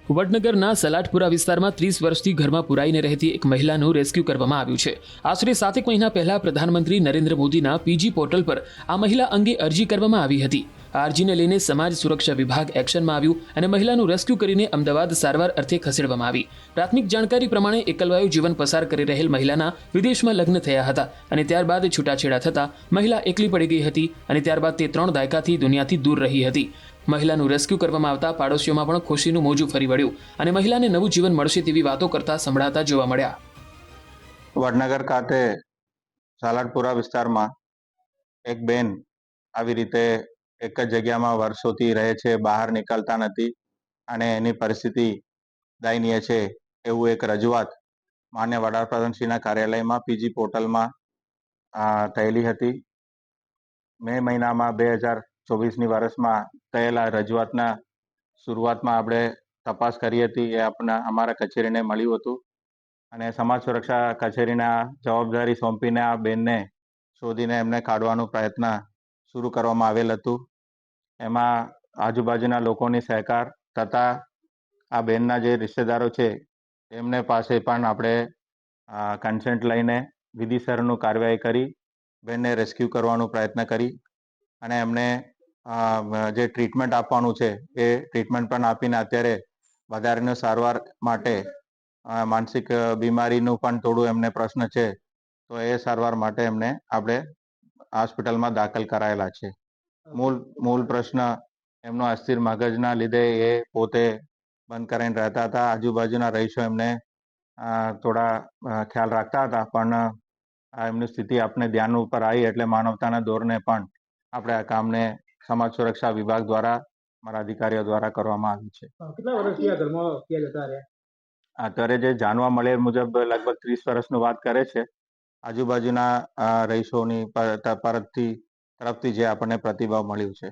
વડનગરના સલાટપુરા વિસ્તારમાં 30 વર્ષથી ઘરમાં પુરાઈને રહેતી એક મહિલાનું રેસ્ક્યુ કરવામાં આવ્યું છે। આશરે 7 મહિના પહેલા પ્રધાનમંત્રી નરેન્દ્ર મોદીના પીજી પોર્ટલ પર આ મહિલા અંગે અરજી કરવામાં આવી હતી। આ અરજીને લઈને સમાજ સુરક્ષા વિભાગ એક્શનમાં આવ્યું અને મહિલાનું રેસ્ક્યુ કરીને અમદાવાદ સારવાર અર્થે ખસેડવામાં આવી। પ્રાથમિક જાણકારી પ્રમાણે એકલવાયુ જીવન પસાર કરી રહેલ મહિલાના વિદેશમાં લગ્ન થયા હતા અને ત્યારબાદ છૂટાછેડા થતા મહિલા એકલી પડી ગઈ હતી અને ત્યારબાદ તે 3 દાયકાથી દુનિયાથી દૂર રહી હતી। મહિલાનું રેસ્ક્યુ કરવામાં આવતા પાડોશીઓમાં પણ ખુશીનું મોજું ફરી વળ્યું અને મહિલાને નવું જીવન મળશે તેવી વાતો કરતા સંભળાતા જોવા મળ્યા। વડનગર ખાતે સાલાડપુરા વિસ્તારમાં એક બેન આવી રીતે એક જ જગ્યામાં વર્ષોથી રહે છે, બહાર નીકળતા નથી અને એની પરિસ્થિતિ દયનીય છે એવું એક રજૂઆત માન્ય વડાપ્રધાનશ્રીના કાર્યાલયમાં પીજી પોર્ટલમાં થયેલી હતી। મે મહિનામાં 2024ની વર્ષમાં થયેલા રજૂઆતના શરૂઆતમાં આપણે તપાસ કરી હતી। એ અમારા કચેરીને મળ્યું હતું અને સમાજ સુરક્ષા કચેરીના જવાબદારી સોંપીને આ બેનને શોધીને એમને કાઢવાનો પ્રયત્ન શરૂ કરવામાં આવેલ હતું। એમાં આજુબાજુના લોકોની સહકાર તથા આ બેનના જે રિશ્તેદારો છે એમને પાસે પણ આપણે કન્સેન્ટ લઈને વિધિસરનું કાર્યવાહી કરી બેનને રેસ્ક્યુ કરવાનો પ્રયત્ન કરી અને એમને જે ટ્રીટમેન્ટ આપવાનું છે એ ટ્રીટમેન્ટ પણ આપીને અત્યારે વધારેની સારવાર માટે માનસિક બીમારીનું પણ થોડું એમને પ્રશ્ન છે તો એ સારવાર માટે એમને આપણે હોસ્પિટલમાં દાખલ કરાયેલા છે। મૂળ પ્રશ્ન એમનો અસ્થિર મગજના લીધે એ પોતે બંધ કરીને રહેતા હતા। આજુબાજુના રહીશો એમને થોડા ખ્યાલ રાખતા હતા પણ એમની સ્થિતિ આપણે ધ્યાન ઉપર આવી એટલે માનવતાના ધોરણે પણ આપણે આ કામને સમાજ સુરક્ષા વિભાગ દ્વારા મારા અધિકારીઓ દ્વારા કરવામાં આવ્યું છે। કેટલા વર્ષથી આ ઘરમાં ત્યાં જતા રહ્યા? અત્યારે જે જાણવા મળે મુજબ લગભગ 30 વર્ષની વાત કરે છે। આજુબાજુના રહીશોની તરફથી જે આપણને પ્રતિભાવ મળ્યું છે।